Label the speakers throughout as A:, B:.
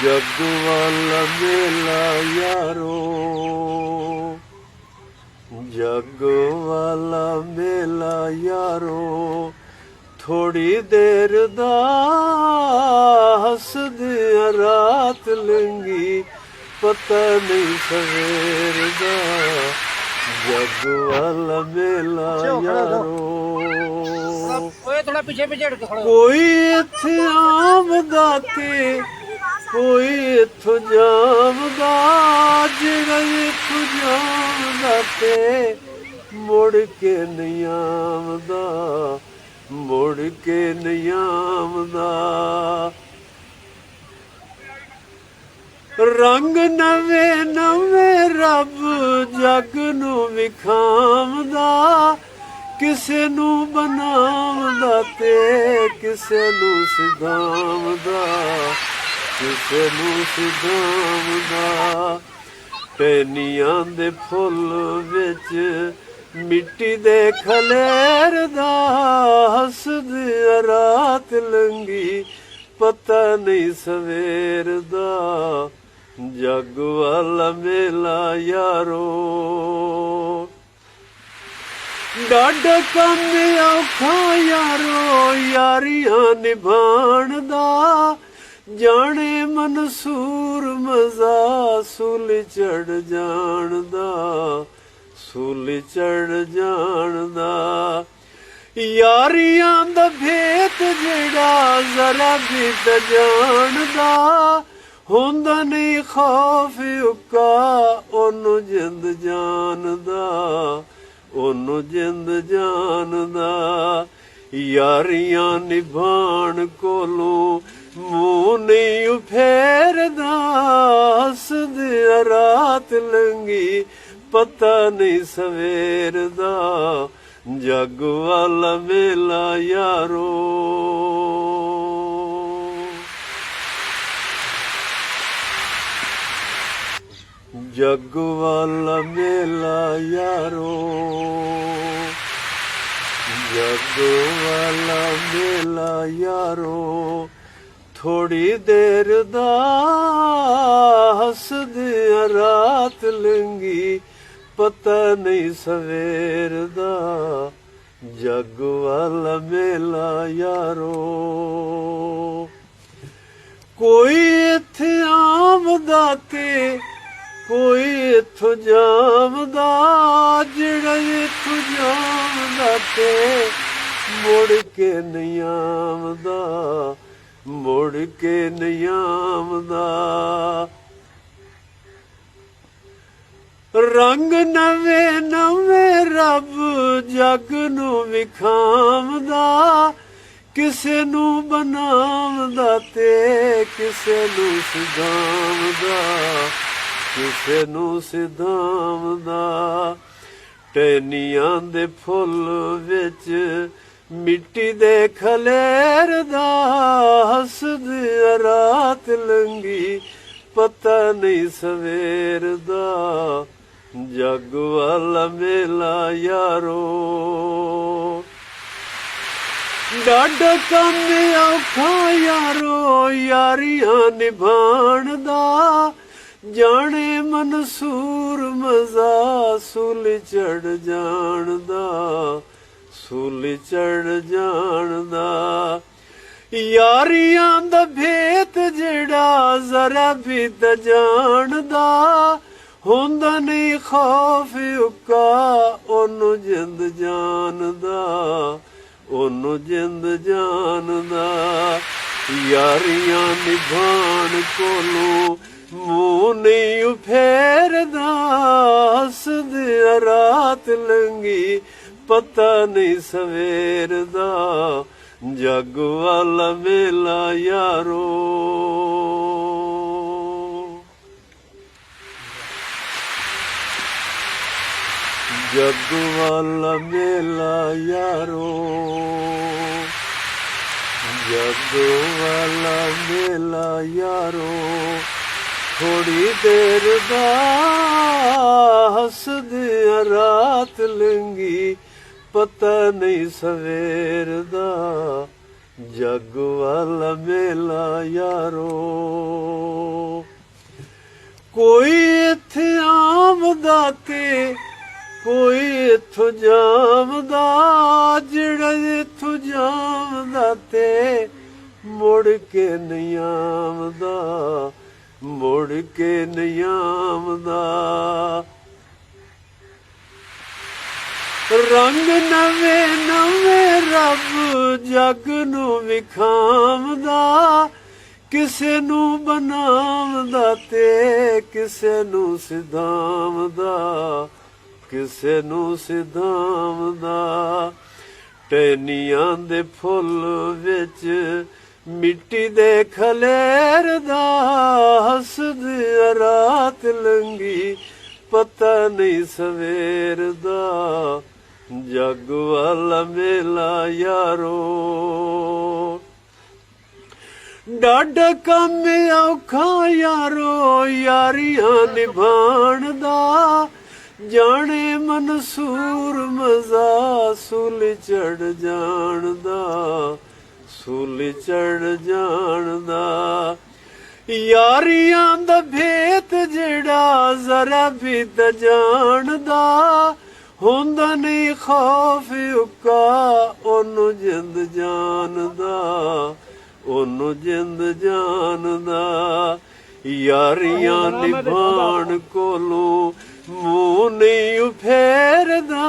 A: जग वाला मेला यारो, जग वाला मेला यारो, थोड़ी देर दा हसदियां रात लंगी, पता नहीं सवेर दा, जग वाला मेला यारो।
B: थोड़ा पीछे पीछे हट के खड़ो।
A: कोई इत्थे आमदा ते कोई इत्थों जामदा, जेड़ा इत्थों जामदा ते मुड़ के नहीं आमदा, मुड़ के नहीं आमदा। रंग नवे नवे रब जग नू विखामदा, किसे नू बनावदा ते किसे नू सिधामदा, किसे नू सिधामदा। टहनियां दे फुੱਲ विच मिट्टी दे खलेरदा, हसदियां रात लंगी, पता नहीं सवेर दा, जग वाला मेला यारो। डाढा कम औखा यारो, यारियां निभाण दा, जाने मनसूर मजा सूल चढ़ जान दा, सूल चढ़ जान दा। यारियां दा भेत जेड़ा जरा भी त जानदा, हुंदा नहीं खौफ उक्का ओनू जिंद जानदा, ओनू जिंद जानदा। यारियां निभाण कोलों मूंह नहीं फेरदा, हसदियां रात लंगी, पता नहीं सवेर दा, जग वाला मेला यारो। जग वाला मेला यारो, जग वाला मेला यारो, थोड़ी देर दा हसदियां रात लंगी, पता नहीं सवेर दा, जग वाला मेला यारो। कोई इत्थे आमदा ते कोई इत्थों जामदा, जेड़ा इत्थों जामदा ते मुड़ के नहीं आमदा, मुड़ के नहीं आमदा। रंग नवे नवे रब जग नू विखामदा, किसे नू बनावदा ते किसे नू सिधामदा, किसे नू सिधामदा। टहनियां दे फुੱਲ विच मिट्टी दे खलेरदा, हसदियां रात लंगी, पता नहीं सवेर दा, जग वाला मेला यारो। डाढा कम औखा यारो, यारियां निभाण दा, जाने मनसूर मजा सूल चढ़ जान दा, सूल चढ़ जान दा। यारियां दा भेत जेड़ा जरा भी त जानदा, हुंदा नहीं खौफ उक्का ओनू जिंद जानदा, ओनू जिंद जानदा। यारियां निभाण कोलों मूंह नहीं फेरदा, हसदियां रात लंगी, पता नहीं सवेर दा, जग वाला मेला यारो। जग वाला मेला यारो, जग वाला मेला यारो, थोड़ी देर दा हसदियां रात लंगी, पता नहीं सवेर दा, ਜੱਗ ਵਾਲਾ ਮੇਲਾ ਯਾਰੋ। ਕੋਈ ਇੱਥੇ ਆਮਦਾ ਤੇ ਕੋਈ ਇੱਥੋਂ ਜਾਮਦਾ, ਜਿਹੜਾ ਇੱਥੋਂ ਜਾਮਦਾ ਤੇ ਮੁੜ ਕੇ ਨਹੀਂ ਆਮਦਾ, ਮੁੜ ਕੇ ਨਹੀਂ ਆਮਦਾ। ਰੰਗ ਨਵੇਂ ਨਵੇਂ ਰੱਬ ਜੱਗ ਨੂੰ ਵਿਖਾਵਦਾ, ਕਿਸੇ ਨੂੰ ਬਣਾਵਦਾ ਤੇ ਕਿਸੇ ਨੂੰ ਸਿਧਾਵਦਾ, ਕਿਸੇ ਨੂੰ ਸਿਧਾਵਦਾ। ਟਹਿਨੀਆਂ ਦੇ ਫੁੱਲ ਵਿੱਚ ਮਿੱਟੀ ਦੇ ਖਲੇਰਦਾ, ਹੱਸਦੀ ਰਾਤ ਲੰਘੀ ਪਤਾ ਨਹੀਂ ਸਵੇਰ ਦਾ, ਜੱਗ ਵਾਲਾ ਮੇਲਾ ਯਾਰੋ। ਡਾਢਾ ਕੰਮ ਔਖਾ ਯਾਰੋ ਯਾਰੀਆਂ ਨਿਭਾਣ ਦਾ, ਜਾਣੇ ਮਨਸੂਰ ਮਜ਼ਾ ਸੂਲ ਚੜ ਜਾਣ ਦਾ, ਸੂਲ ਚੜ ਜਾਣ ਦਾ। ਯਾਰੀਆਂ ਦਾ ਭੇਤ ਜਿਹੜਾ ਜ਼ਰਾ ਵੀ ਤਾਂ ਜਾਣਦਾ, ਹੁੰਦਾ ਨਹੀਂ ਖੌਫ ਉੱਕਾ ਉਹਨੂੰ ਜਿੰਦ ਜਾਣਦਾ, ਉਹਨੂੰ ਜਿੰਦ ਜਾਣਦਾ। ਯਾਰੀਆਂ ਨਿਭਾਣ ਕੋਲੋਂ ਮੂੰਹ ਨਹੀਂ ਫੇਰਦਾ,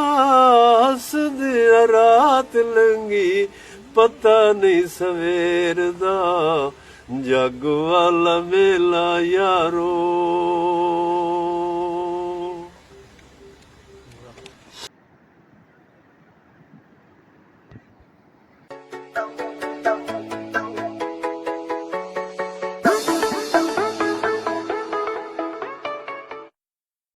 A: ਹੱਸਦੀ ਰਾਤ ਲੰਘੀ ਪਤਾ ਨਹੀਂ ਸਵੇਰ ਦਾ, ਜੱਗ ਵਾਲਾ ਮੇਲਾ ਯਾਰੋ।